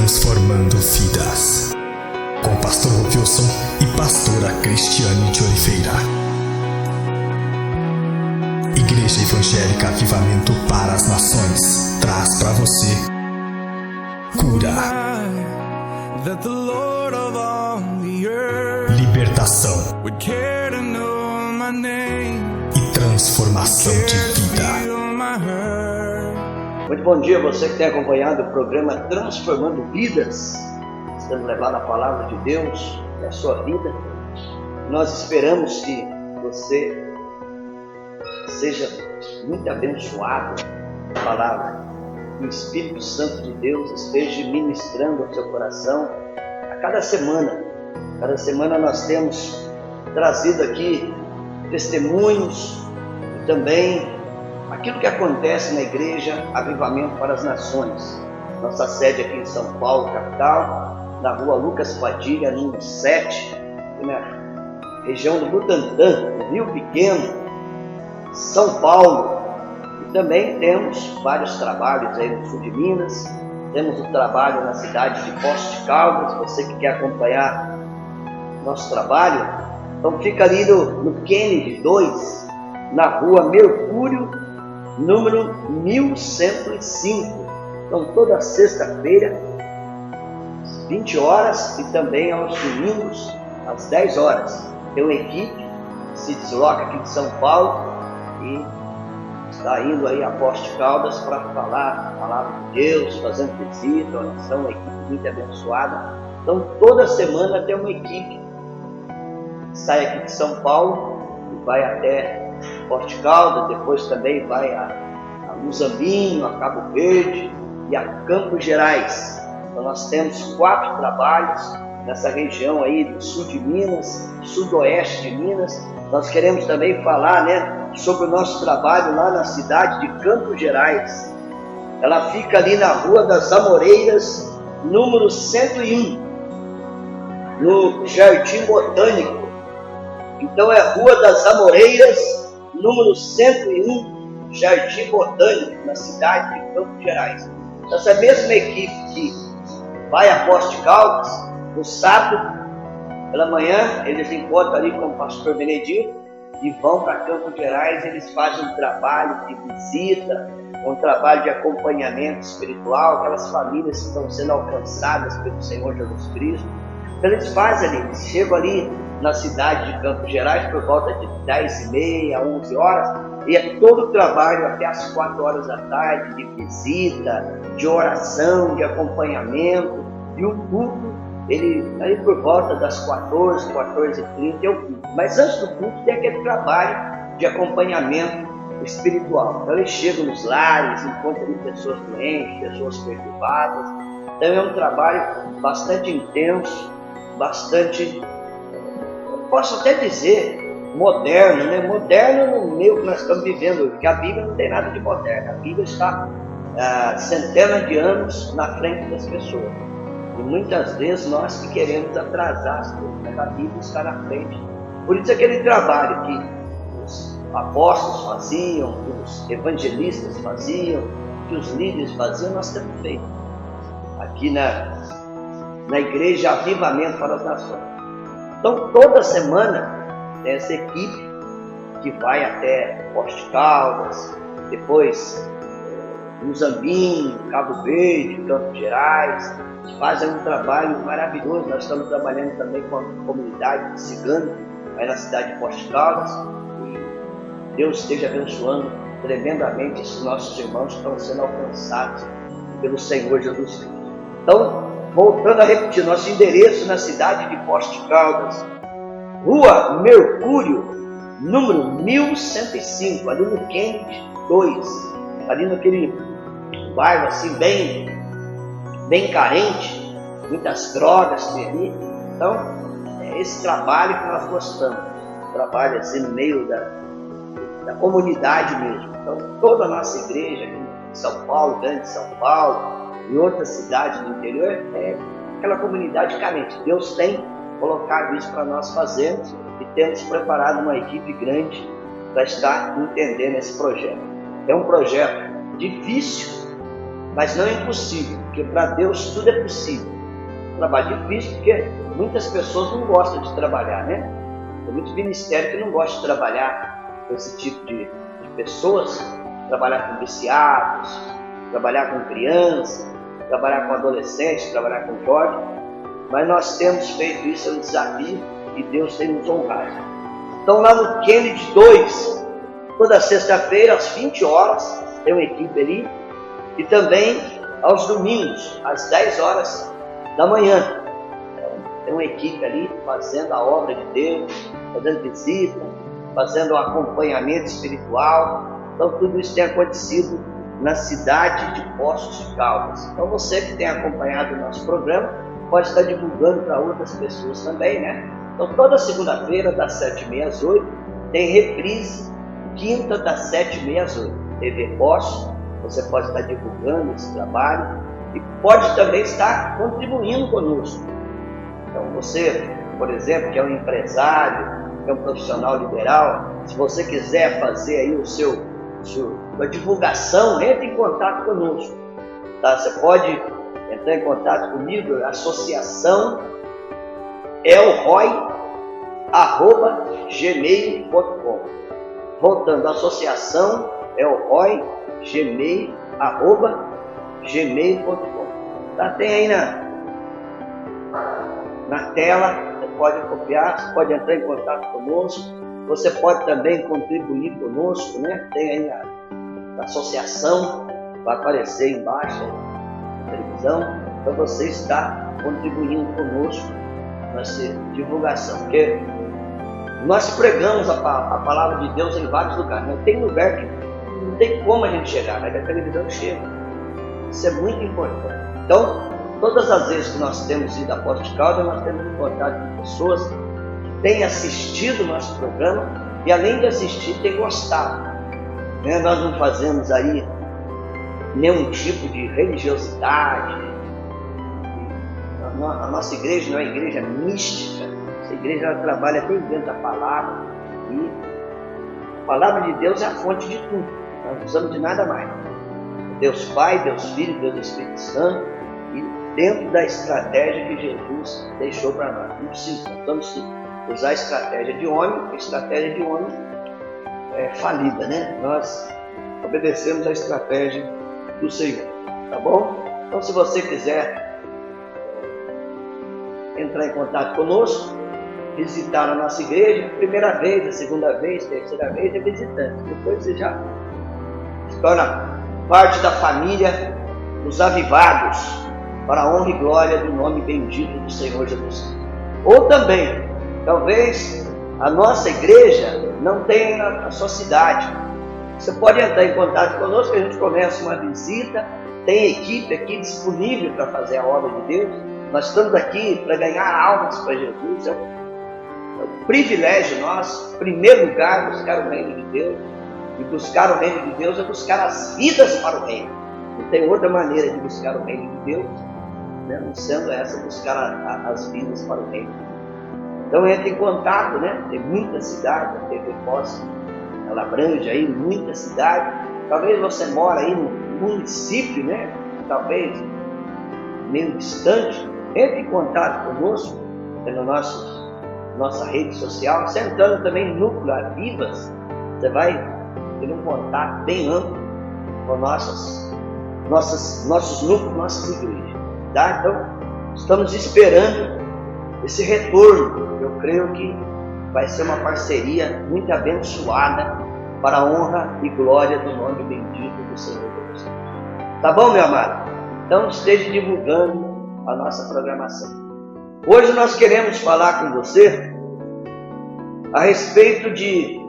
Transformando vidas, com pastor Wilson e pastora Cristiane de Oliveira. Igreja Evangélica Avivamento para as Nações traz para você cura, libertação e transformação de vida. Muito bom dia, você que tem acompanhado o programa Transformando Vidas. Estamos levando a palavra de Deus na sua vida. Nós esperamos que você seja muito abençoado com a palavra. Que o Espírito Santo de Deus esteja ministrando ao seu coração a cada semana. Cada semana nós temos trazido aqui testemunhos e também aquilo que acontece na Igreja Avivamento para as Nações. Nossa sede aqui em São Paulo, capital, na rua Lucas Padilha, número 7, na região do Butantã, no Rio Pequeno, São Paulo. E também temos vários trabalhos aí no sul de Minas. Temos o trabalho na cidade de Poços de Caldas. Você que quer acompanhar nosso trabalho, então fica ali no Kennedy 2, na rua Mercúrio, número 1105. Então toda sexta-feira, às 20 horas e também aos domingos, às 10 horas. Tem uma equipe que se desloca aqui de São Paulo e está indo aí a Poços de Caldas para falar a palavra de Deus, fazendo visita, oração, uma equipe muito abençoada. Então toda semana tem uma equipe que sai aqui de São Paulo e vai até Poços de Caldas, depois também vai a Muzambinho, a Cabo Verde e a Campos Gerais. Então nós temos 4 trabalhos nessa região aí do sul de Minas, sudoeste de Minas. Nós queremos também falar, sobre o nosso trabalho lá na cidade de Campos Gerais. Ela fica ali na Rua das Amoreiras, número 101, no Jardim Botânico. Então é Rua das Amoreiras, número 101, Jardim Botânico, na cidade de Campos Gerais. Essa mesma equipe que vai a Poços de Caldas, no sábado, pela manhã, eles encontram ali com o pastor Benedito e vão para Campos Gerais. Eles fazem um trabalho de visita, um trabalho de acompanhamento espiritual, aquelas famílias que estão sendo alcançadas pelo Senhor Jesus Cristo. Então eles fazem ali, eles chegam ali na cidade de Campos Gerais por volta de 10h30, 11 horas, e é todo o trabalho até as 4 horas da tarde, de visita, de oração, de acompanhamento, e o culto, aí por volta das 14, 14h30 é o culto. Mas antes do culto tem aquele trabalho de acompanhamento espiritual. Então eles chegam nos lares, encontram pessoas doentes, pessoas perturbadas. Então é um trabalho bastante intenso, bastante, posso até dizer, moderno, Moderno no meio que nós estamos vivendo hoje, porque a Bíblia não tem nada de moderno. A Bíblia está centenas de anos na frente das pessoas. E muitas vezes nós que queremos atrasar as coisas, mas a Bíblia está na frente. Por isso aquele trabalho que os apóstolos faziam, que os evangelistas faziam, que os líderes faziam, nós temos feito aqui na Igreja Avivamento para as Nações. Então toda semana tem essa equipe que vai até Poços de Caldas, depois Muzambinho, Cabo Verde, Campos Gerais. Fazem um trabalho maravilhoso. Nós estamos trabalhando também com a comunidade de cigano aí na cidade de Poços de Caldas, e Deus esteja abençoando tremendamente esses nossos irmãos que estão sendo alcançados pelo Senhor Jesus Cristo. Então, voltando a repetir, nosso endereço na cidade de Poços de Caldas, Rua Mercúrio, número 1105, ali no Kennedy 2, ali naquele bairro assim bem carente, muitas drogas tem ali. Então, é esse trabalho que nós gostamos, trabalho assim no meio da comunidade mesmo. Então, toda a nossa igreja aqui em São Paulo, Grande São Paulo, e outras cidades do interior, é aquela comunidade carente. Deus tem colocado isso para nós fazermos e temos preparado uma equipe grande para estar entendendo esse projeto. É um projeto difícil, mas não é impossível. porque para Deus tudo é possível. Trabalho difícil, porque muitas pessoas não gostam de trabalhar, né? Tem muito ministério que não gosta de trabalhar com esse tipo de pessoas, trabalhar com viciados, trabalhar com crianças, trabalhar com adolescentes, trabalhar com jovens, mas nós temos feito isso, é um desafio e Deus tem nos honrado. Então lá no Kennedy 2, toda sexta-feira às 20 horas, tem uma equipe ali, e também aos domingos, às 10 horas da manhã. Então, tem uma equipe ali fazendo a obra de Deus, fazendo visita, fazendo um acompanhamento espiritual. Então tudo isso tem acontecido na cidade de Poços de Caldas. Então você que tem acompanhado o nosso programa, pode estar divulgando para outras pessoas também, né? Então toda segunda-feira, das 7h30 às 8h, tem reprise, quinta das 7h30 às 8h. TV Poços, você pode estar divulgando esse trabalho e pode também estar contribuindo conosco. Então você, por exemplo, que é um empresário, que é um profissional liberal, se você quiser fazer aí a divulgação, entre em contato conosco. Tá? Você pode entrar em contato comigo, associação elroy@gmail.com. Voltando, associação elroy@gmail.com. Tá? Tem aí na tela, você pode copiar, você pode entrar em contato conosco, você pode também contribuir conosco, né? Tem aí a associação, vai aparecer embaixo na televisão, então você está contribuindo conosco nessa divulgação, porque nós pregamos a palavra de Deus em vários lugares, né? Tem lugar que não tem como a gente chegar, mas a televisão chega. Isso é muito importante. Então, todas as vezes que nós temos ido a Poços de Caldas, nós temos encontrado com pessoas que têm assistido o nosso programa e, além de assistir, têm gostado. Né? Nós não fazemos aí nenhum tipo de religiosidade. A nossa igreja não é igreja mística. Essa igreja ela trabalha bem dentro da palavra e a palavra de Deus é a fonte de tudo. Nós não precisamos de nada mais. Deus Pai, Deus Filho, Deus Espírito Santo, e dentro da estratégia que Jesus deixou para nós. Não precisamos usar a estratégia de homem, porque a estratégia de homem é falida, né? Nós obedecemos a estratégia do Senhor, tá bom? Então, se você quiser entrar em contato conosco, visitar a nossa igreja, a primeira vez, a segunda vez, a terceira vez é visitante. Depois você já se torna parte da família dos avivados, para a honra e glória do nome bendito do Senhor Jesus. Ou também, talvez a nossa igreja não tenha na sua cidade. Você pode entrar em contato conosco, a gente começa uma visita, tem equipe aqui disponível para fazer a obra de Deus. Nós estamos aqui para ganhar almas para Jesus. É um privilégio nosso, em primeiro lugar, buscar o reino de Deus. E buscar o reino de Deus é buscar as vidas para o reino. Não tem outra maneira de buscar o reino de Deus, né? Não sendo essa, buscar as vidas para o reino. Então entre em contato, né? Tem muita cidade, a TV Poços, ela abrange aí muita cidade. Talvez você mora aí no município, né? Talvez meio distante. Entre em contato conosco pela nossa rede social, você entrando também no Núcleo Avivas, você vai ter um contato bem amplo com nossos núcleos, nossas igrejas. Tá? Então, estamos esperando esse retorno. Eu creio que vai ser uma parceria muito abençoada para a honra e glória do nome bendito do Senhor Jesus. Tá bom, meu amado? Então, esteja divulgando a nossa programação. Hoje nós queremos falar com você a respeito de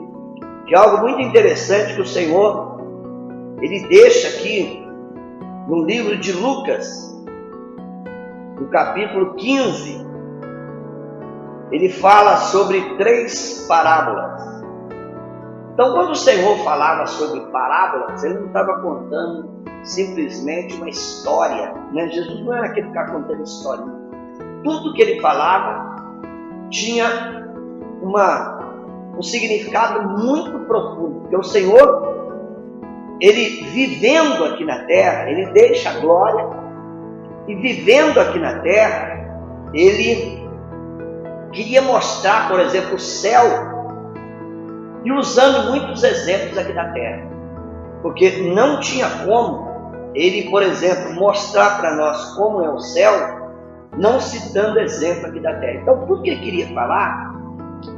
algo muito interessante que o Senhor ele deixa aqui no livro de Lucas, no capítulo 15. Ele fala sobre 3 parábolas. Então, quando o Senhor falava sobre parábolas, ele não estava contando simplesmente uma história, né? Jesus não era aquele que ficava contando história. Tudo que ele falava tinha um significado muito profundo, porque o Senhor, ele vivendo aqui na terra, ele deixa a glória E vivendo aqui na terra, ele queria mostrar, por exemplo, o céu, e usando muitos exemplos aqui da terra. Porque não tinha como ele, por exemplo, mostrar para nós como é o céu, não citando exemplo aqui da terra. Então, tudo que ele queria falar,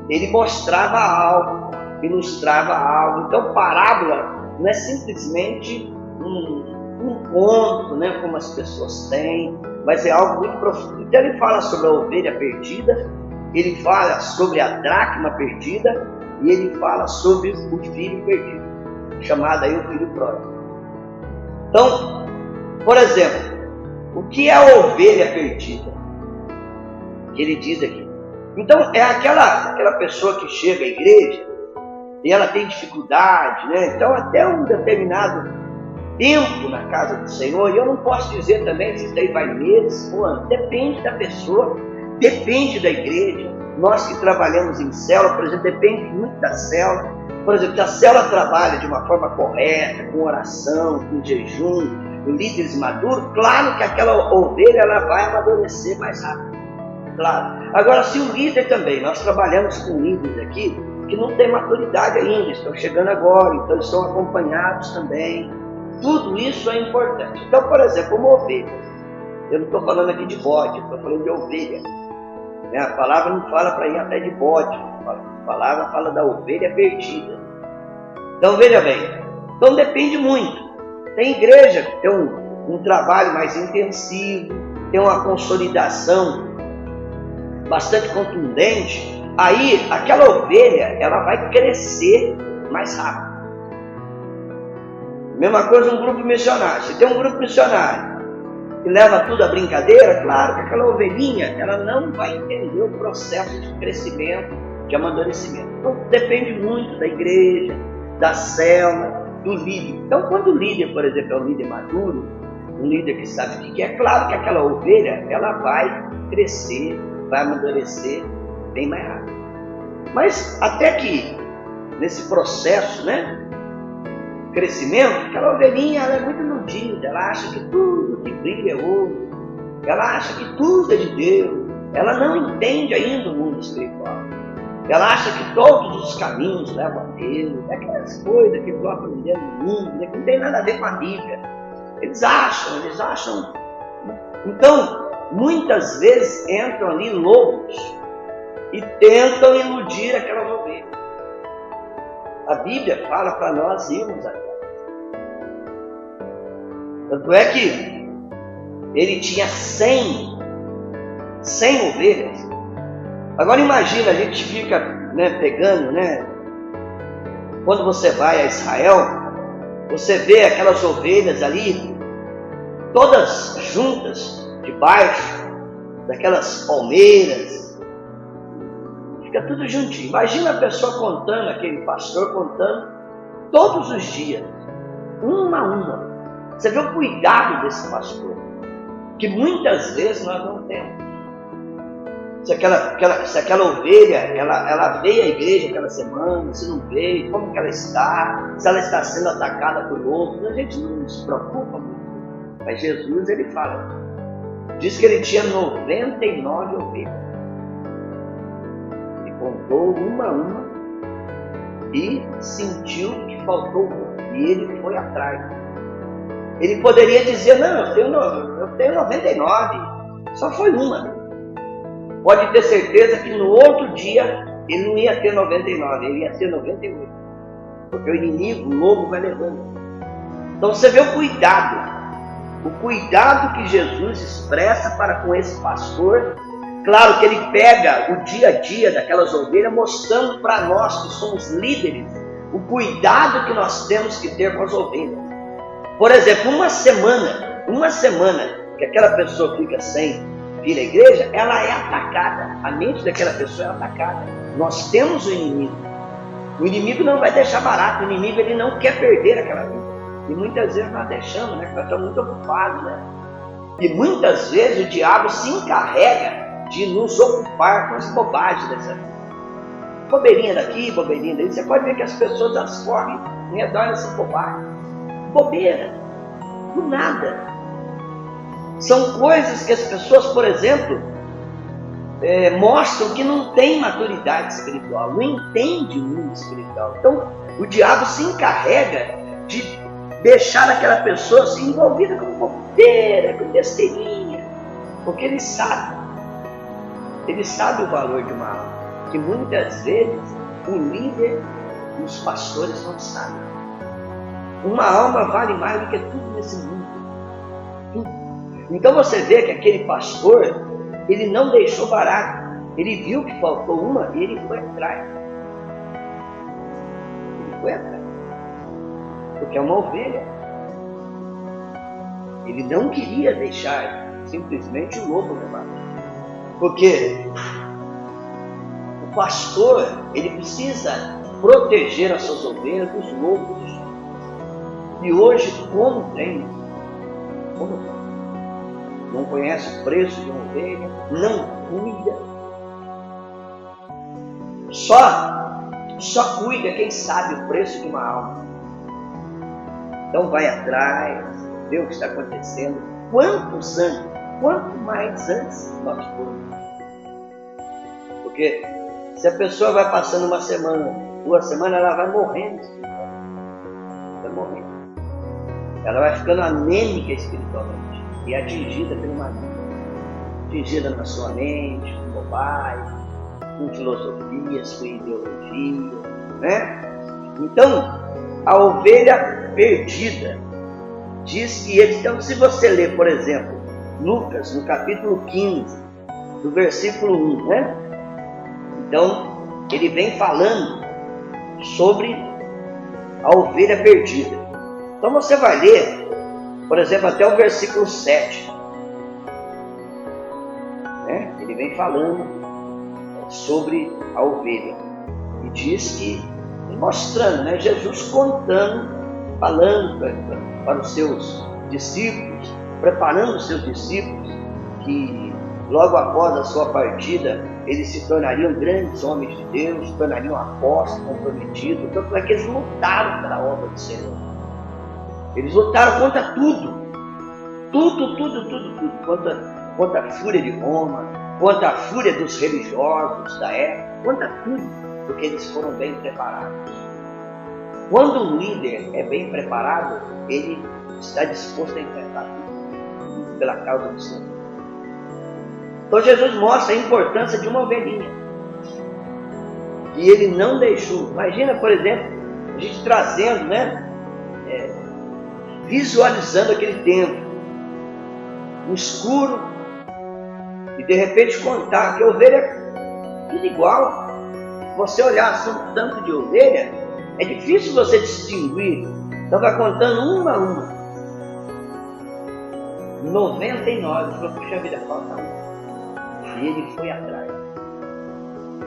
ele mostrava algo, ilustrava algo. Então, parábola não é simplesmente um conto, né, como as pessoas têm, mas é algo muito profundo. Então, ele fala sobre a ovelha perdida, ele fala sobre a dracma perdida, e ele fala sobre o filho perdido, chamado aí o filho pródigo. Então, por exemplo, o que é a ovelha perdida? Que ele diz aqui. Então, é aquela pessoa que chega à igreja e ela tem dificuldade, né? Então, até um determinado tempo na casa do Senhor, e eu não posso dizer também se isso daí vai meses ou anos, depende da pessoa, depende da igreja. Nós que trabalhamos em célula, por exemplo, depende muito da célula. Por exemplo, se a célula trabalha de uma forma correta, com oração, com jejum, com líderes maduros, claro que aquela ovelha ela vai amadurecer mais rápido. Claro. Agora, se o líder também, nós trabalhamos com líderes aqui que não tem maturidade ainda, estão chegando agora, então eles são acompanhados também. Tudo isso é importante. Então, por exemplo, uma ovelha. Eu não estou falando aqui de bode, estou falando de ovelha. A palavra não fala para ir até de bode, a palavra fala da ovelha perdida. Então veja bem, então depende muito. Tem igreja que tem um trabalho mais intensivo, tem uma consolidação bastante contundente, aí aquela ovelha ela vai crescer mais rápido. Mesma coisa um grupo missionário. Se tem um grupo missionário que leva tudo à brincadeira, claro que aquela ovelhinha ela não vai entender o processo de crescimento, de amadurecimento. Então depende muito da igreja, da célula, do líder. Então quando o líder, por exemplo, é um líder maduro, um líder que sabe o que é, claro que aquela ovelha ela vai crescer, vai amadurecer bem mais rápido. Mas até que nesse processo, né, crescimento, aquela ovelhinha ela é muito iludida, ela acha que tudo que brilha é ouro, ela acha que tudo é de Deus, ela não entende ainda o mundo espiritual, ela acha que todos os caminhos levam a Deus, é aquelas coisas que vão aprendendo no mundo, né, que não tem nada a ver com a Bíblia. Eles acham. Então, muitas vezes entram ali lobos e tentam iludir aquelas ovelhas. A Bíblia fala para nós irmos atrás. Tanto é que ele tinha 100 ovelhas. Agora imagina, a gente fica, né, pegando, né? Quando você vai a Israel, você vê aquelas ovelhas ali, todas juntas, debaixo daquelas palmeiras. Fica tudo juntinho. Imagina a pessoa contando, aquele pastor contando todos os dias, uma a uma. Você vê o cuidado desse pastor, que muitas vezes nós não temos. Se aquela ovelha, ela veio à igreja aquela semana, se não veio, como que ela está, se ela está sendo atacada por outros, a gente não se preocupa muito. Mas Jesus, ele fala, diz que ele tinha 99 ovelhas. E contou uma a uma e sentiu que faltou uma. E ele foi atrás. Ele poderia dizer, não, eu tenho 99, só foi uma. Pode ter certeza que no outro dia ele não ia ter 99, ele ia ter 98. Porque o inimigo, o lobo, vai levando. Então você vê o cuidado que Jesus expressa para com esse pastor. Claro que ele pega o dia a dia daquelas ovelhas, mostrando para nós que somos líderes, o cuidado que nós temos que ter com as ovelhas. Por exemplo, uma semana que aquela pessoa fica sem vir à igreja, ela é atacada. A mente daquela pessoa é atacada. Nós temos o inimigo. O inimigo não vai deixar barato. O inimigo ele não quer perder aquela vida. E muitas vezes nós deixamos, né? Porque nós estamos muito ocupados, né? E muitas vezes o diabo se encarrega de nos ocupar com as bobagens dessa vida. Bobeirinha daqui, bobeirinha dali. Você pode ver que as pessoas elas correm em redor dessa bobagem. Bobeira. Do nada. São coisas que as pessoas, por exemplo, mostram que não tem maturidade espiritual, não entende o mundo espiritual. Então, o diabo se encarrega de deixar aquela pessoa se envolvida com bobeira, com besteirinha, porque ele sabe o valor de uma alma, que muitas vezes o líder e os pastores não sabem. Uma alma vale mais do que tudo nesse mundo. Tudo. Então você vê que aquele pastor, ele não deixou barato. Ele viu que faltou uma e ele foi atrás. Porque é uma ovelha. Ele não queria deixar simplesmente o lobo levar. Porque o pastor, ele precisa proteger as suas ovelhas dos lobos. E hoje, como tem? Não conhece o preço de uma ovelha, não cuida. Só cuida quem sabe o preço de uma alma. Então vai atrás, vê o que está acontecendo. Quanto mais antes nós formos. Porque se a pessoa vai passando uma semana, 2 semanas, ela vai morrendo. Vai morrendo. Ela vai ficando anêmica espiritualmente e atingida pelo maligno. Atingida na sua mente, com bobagem, com filosofias, com ideologia, né? Então, a ovelha perdida diz que ele... Então, se você ler, por exemplo, Lucas, no capítulo 15, do versículo 1, né? Então, ele vem falando sobre a ovelha perdida. Então você vai ler, por exemplo, até o versículo 7. Né? Ele vem falando sobre a ovelha. E diz que, mostrando, né? Jesus contando, falando para os seus discípulos, preparando os seus discípulos, que logo após a sua partida, eles se tornariam grandes homens de Deus, se tornariam apóstolos, comprometidos. Então, para que eles lutaram pela obra do Senhor. Eles lutaram contra tudo. Contra a fúria de Roma, contra a fúria dos religiosos da época, contra tudo, porque eles foram bem preparados. Quando um líder é bem preparado, ele está disposto a enfrentar tudo pela causa do Senhor. Então Jesus mostra a importância de uma ovelhinha. E ele não deixou. Imagina, por exemplo, a gente trazendo, né? Visualizando aquele tempo, no escuro, e de repente contar que a ovelha é tudo igual. Você olhar assim um tanto de ovelha, é difícil você distinguir. Então vai contando uma a uma. 99, falou, puxa vida, falta uma. E ele foi atrás.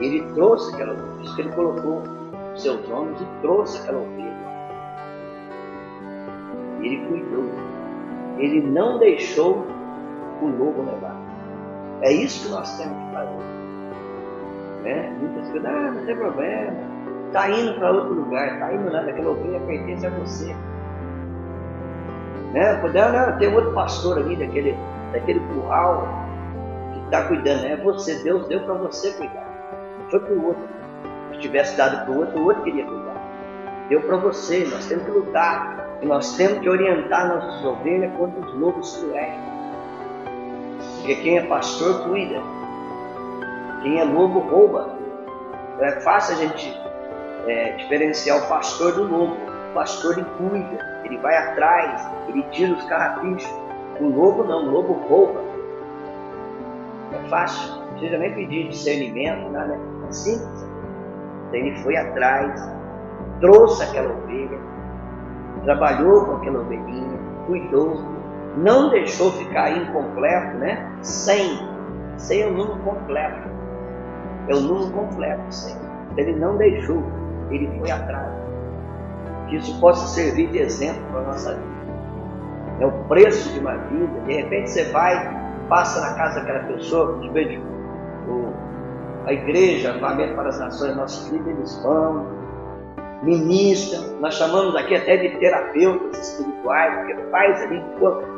Ele trouxe aquela ovelha. Por isso que ele colocou seus homens e trouxe aquela ovelha. Ele cuidou. Ele não deixou o lobo levar. É isso que nós temos que fazer. Né? Muitas coisas, não tem problema. Está indo para outro lugar, está indo lá, aquela ovelha pertence a você. Né? Não, tem outro pastor ali daquele curral que está cuidando. É você, Deus deu para você cuidar. Não foi para o outro. Se tivesse dado para o outro queria cuidar. Deu para você, nós temos que lutar. E nós temos que orientar nossas ovelhas contra os lobos cruéis. Porque quem é pastor cuida. Quem é lobo rouba. Então é fácil a gente diferenciar o pastor do lobo. O pastor ele cuida, ele vai atrás, ele tira os carrapichos. O lobo não, o lobo rouba. É fácil, não precisa nem pedir discernimento, nada. É simples. Então ele foi atrás, trouxe aquela ovelha, trabalhou com aquela ovelhinha, cuidou, não deixou ficar incompleto, né? Sem o número completo. É o número completo, sem. Ele não deixou, ele foi atrás. Que isso possa servir de exemplo para a nossa vida. É o preço de uma vida. De repente você passa na casa daquela pessoa, a igreja, o Avivamento para as Nações, nossos líderes vão, ministra, nós chamamos aqui até de terapeutas espirituais, porque faz ali,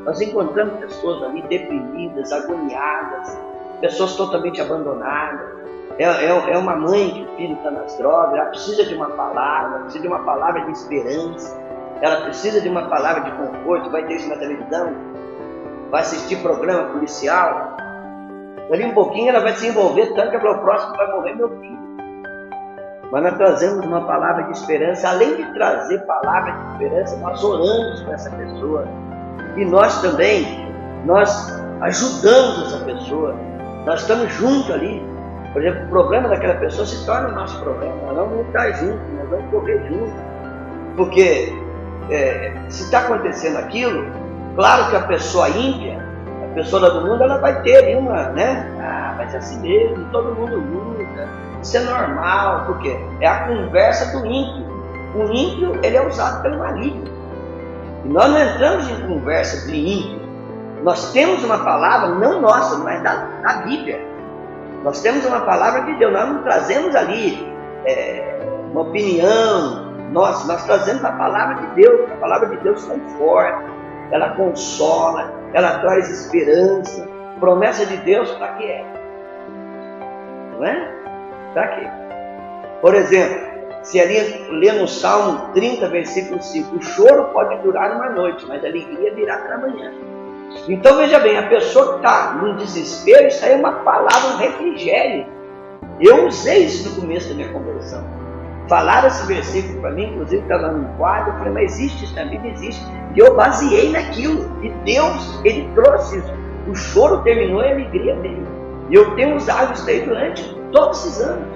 nós encontramos pessoas ali deprimidas, agoniadas, pessoas totalmente abandonadas. É uma mãe que o filho está nas drogas, ela precisa de uma palavra, precisa de uma palavra de esperança, ela precisa de uma palavra de conforto. Vai ter isso na televisão, vai assistir programa policial, ali um pouquinho ela vai se envolver tanto que o próximo vai morrer meu filho. Mas nós trazemos uma palavra de esperança. Além de trazer palavra de esperança, nós oramos por essa pessoa. E nós também, nós ajudamos essa pessoa. Nós estamos juntos ali. Por exemplo, o problema daquela pessoa se torna o nosso problema. Nós vamos lutar juntos, nós vamos correr juntos. Porque se está acontecendo aquilo, claro que a pessoa ímpia, a pessoa do mundo, ela vai ter ali uma, né? Vai ser assim mesmo, todo mundo luta. Isso é normal, porque é a conversa do ímpio. O ímpio, ele é usado pelo maligno. E nós não entramos em conversa de ímpio. Nós temos uma palavra, não nossa, mas da Bíblia. Nós temos uma palavra de Deus. Nós não trazemos ali uma opinião. Nós trazemos a palavra de Deus. A palavra de Deus conforta, ela consola, ela traz esperança. Promessa de Deus para que é? Não é? Para quê? Por exemplo, se ali lê no Salmo 30, versículo 5, o choro pode durar uma noite, mas a alegria virá pela manhã. Então veja bem, a pessoa que está no desespero, isso aí é uma palavra, um refrigério. Eu usei isso no começo da minha conversão. Falaram esse versículo para mim, inclusive estava num quadro, eu falei, mas existe isso na Bíblia? Existe. E eu baseei naquilo. E Deus, Ele trouxe isso. O choro terminou e a alegria veio. E eu tenho usado isso aí durante todos esses anos.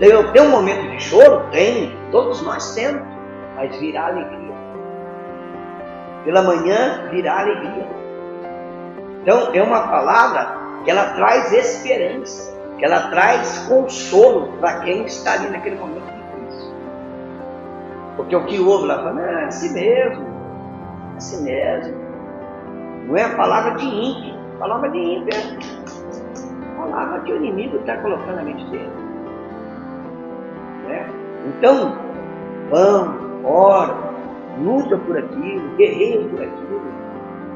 Eu tenho um momento de choro? Tenho. Todos nós temos. Mas virá alegria. Pela manhã virá alegria. Então é uma palavra que ela traz esperança. Que ela traz consolo para quem está ali naquele momento difícil. Porque o que ouve lá fala, é assim mesmo. É assim mesmo. Não é a palavra de ímpio. A palavra de ímpio é a palavra que o inimigo está colocando na mente dele. Né? Então, vão, oram, luta por aquilo, guerreiam por aquilo,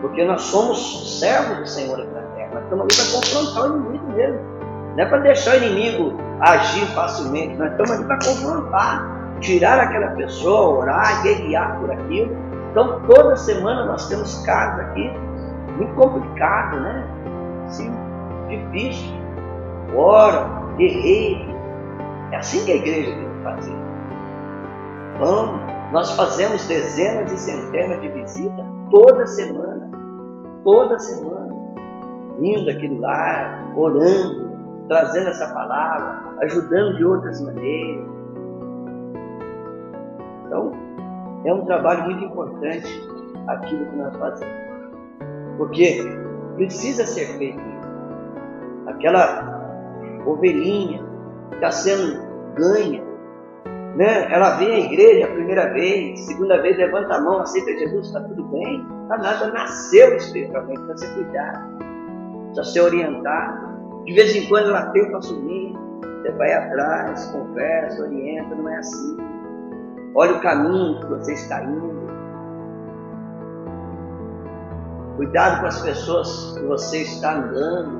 porque nós somos servos do Senhor aqui na terra. Nós estamos ali para confrontar o inimigo mesmo. Não é para deixar o inimigo agir facilmente, nós estamos ali para confrontar, tirar aquela pessoa, orar, guerrear por aquilo. Então, toda semana nós temos casos aqui muito complicados, né? Assim, difícil. Ora, guerreiro. É assim que a igreja tem que fazer. Vamos, nós fazemos dezenas e centenas de visitas toda semana. Toda semana. Indo aqui do lar, orando, trazendo essa palavra, ajudando de outras maneiras. Então, é um trabalho muito importante aquilo que nós fazemos. Porque precisa ser feito isso. Aquela ovelhinha está sendo ganha, né? Ela vem à igreja a primeira vez, segunda vez levanta a mão, aceita Jesus, está tudo bem, está nada, nasceu espiritualmente, precisa ser cuidado, precisa ser orientado. De vez em quando ela tenta assumir, você vai atrás, conversa, orienta, não é assim. Olha o caminho que você está indo. Cuidado com as pessoas que você está andando,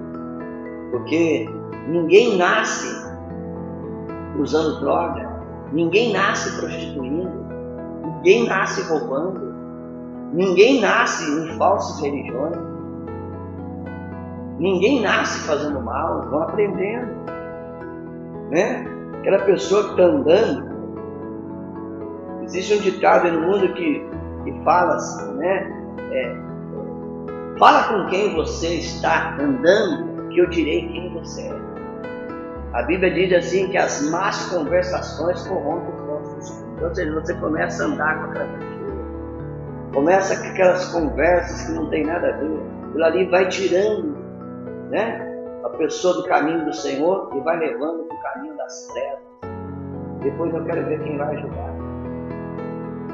porque ninguém nasce usando droga, ninguém nasce prostituindo, ninguém nasce roubando, ninguém nasce em falsas religiões, ninguém nasce fazendo mal, vão aprendendo, né? Aquela pessoa que está andando, existe um ditado aí no mundo que fala assim, né? Fala com quem você está andando, que eu direi quem você é. A Bíblia diz assim que as más conversações corrompem os nossos espíritos. Ou seja, você começa a andar com aquela pessoa, começa com aquelas conversas que não tem nada a ver. Aquilo ali vai tirando, né, a pessoa do caminho do Senhor e vai levando para o caminho das trevas. Depois eu quero ver quem vai ajudar.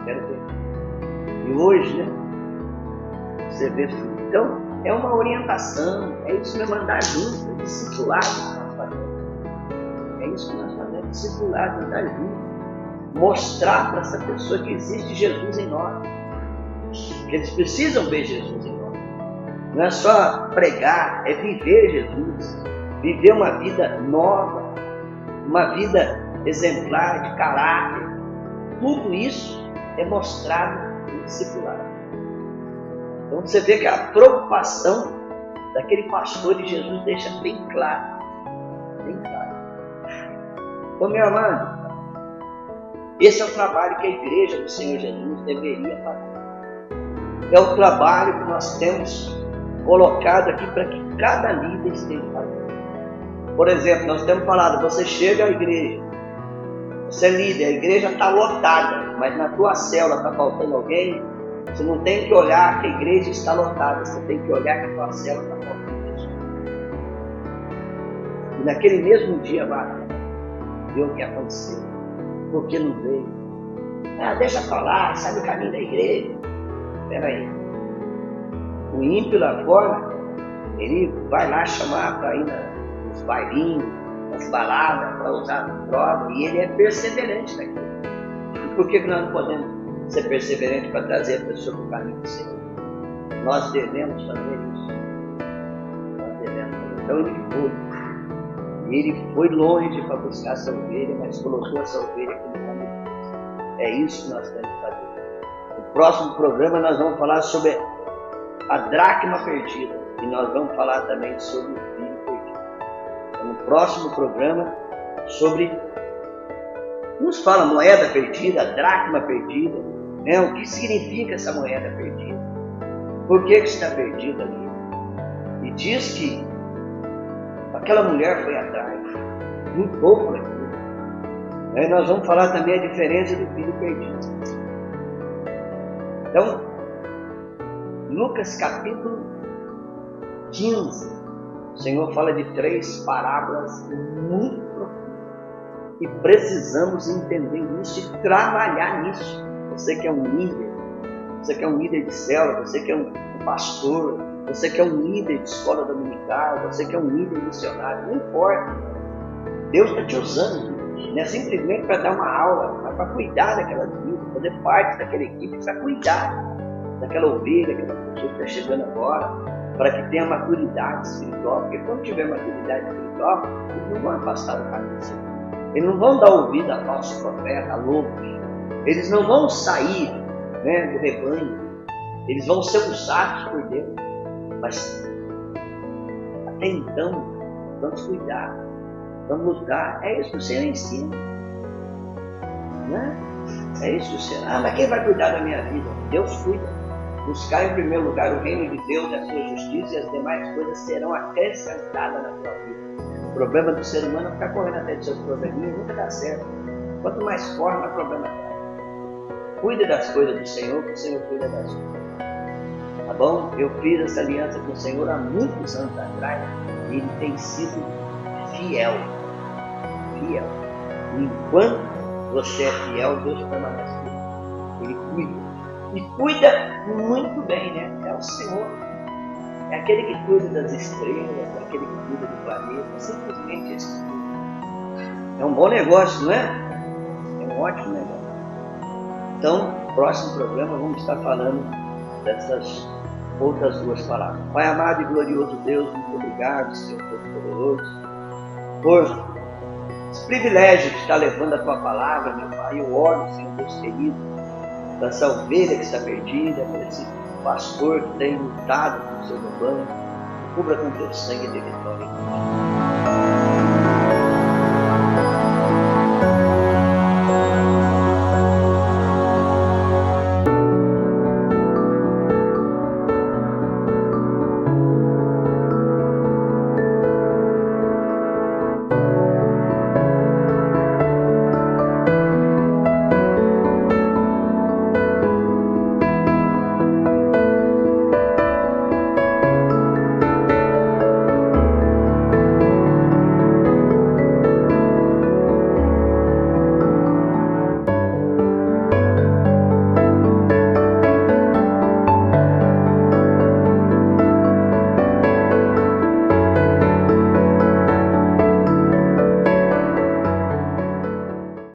Quero ver. E hoje, né, você vê tudo. Então, é uma orientação, é isso mesmo, andar junto, é discipular que nós fazemos. É isso que nós fazemos, discipular, andar junto. mostrar para essa pessoa que existe Jesus em nós. Que eles precisam ver Jesus em nós. Não é só pregar, é viver Jesus. Viver uma vida nova, uma vida exemplar, de caráter. Tudo isso é mostrado no discipulado. Então você vê que a preocupação daquele pastor de Jesus deixa bem claro. Bem claro. Então, meu amado, esse é o trabalho que a igreja do Senhor Jesus deveria fazer. É o trabalho que nós temos colocado aqui para que cada líder esteja fazendo. Por exemplo, nós temos falado, você chega à igreja, você é líder, a igreja está lotada, mas na tua célula está faltando alguém, você não tem que olhar que a igreja está lotada, você tem que olhar que a tua célula está faltando pessoas. E naquele mesmo dia, viu o que aconteceu. Por que não veio? Deixa falar, sabe o caminho da igreja. Espera aí. O ímpio lá fora, ele vai lá chamar para ir nos bailinhos, nas baladas, para usar droga, e ele é perseverante naquilo. E por que nós não podemos ser perseverantes para trazer a pessoa para o caminho do Senhor? Nós devemos fazer isso. Nós devemos fazer. Então ele foi. E ele foi longe para buscar essa ovelha, mas colocou essa ovelha aqui no caminho de Deus. É isso que nós temos que fazer. No próximo programa nós vamos falar sobre a dracma perdida. E nós vamos falar também sobre o filho perdido. Então, no próximo programa, nos fala moeda perdida, dracma perdida, né? O que significa essa moeda perdida? Por que está perdida ali? E diz que aquela mulher foi atrás, lutou por aquilo. Aí nós vamos falar também a diferença do filho perdido. Então, Lucas capítulo 15, o Senhor fala de 3 parábolas muito profundas. E precisamos entender isso e trabalhar nisso. Você que é um líder, você que é um líder de célula, você que é um pastor, você que é um líder de escola dominical, você que é um líder missionário, não importa. Deus está te usando. Não é simplesmente para dar uma aula, mas para cuidar daquela vida, fazer parte daquela equipe, para cuidar daquela ovelha, daquela pessoa que está chegando agora, para que tenha maturidade espiritual. Porque quando tiver maturidade espiritual, eles não vão afastar do caminho do Senhor. Eles não vão dar ouvido a falso profeta, a lobos. Eles não vão sair, do rebanho. Eles vão ser usados por Deus. Mas até então, vamos cuidar, vamos lutar. É isso que o Senhor ensina. Né? É isso que o Senhor. Mas quem vai cuidar da minha vida? Deus cuida. Buscar em primeiro lugar o reino de Deus e a sua justiça, e as demais coisas serão acrescentadas na tua vida. O problema do ser humano é ficar correndo atrás dos seus probleminhas, nunca dá certo. Quanto mais corre, mais problema tem. Cuide das coisas do Senhor, que o Senhor cuida das coisas. Tá bom? Eu fiz essa aliança com o Senhor há muitos anos atrás e Ele tem sido fiel. Fiel. E enquanto você é fiel, Deus permanece fiel. Ele cuida. E cuida muito bem, né? É o Senhor. É aquele que cuida das estrelas, é aquele que cuida do planeta. É simplesmente esse que cuida. É um bom negócio, não é? É um ótimo negócio. Então, no próximo programa vamos estar falando dessas outras 2 palavras. Pai amado e glorioso Deus, muito obrigado, Senhor Todo-Poderoso, por esse privilégio de estar levando a Tua palavra, meu Pai. Eu oro, Senhor Deus querido, para essa ovelha que está perdida, para esse pastor que tem lutado com o seu rebanho. Cubra com Teu sangue de vitória.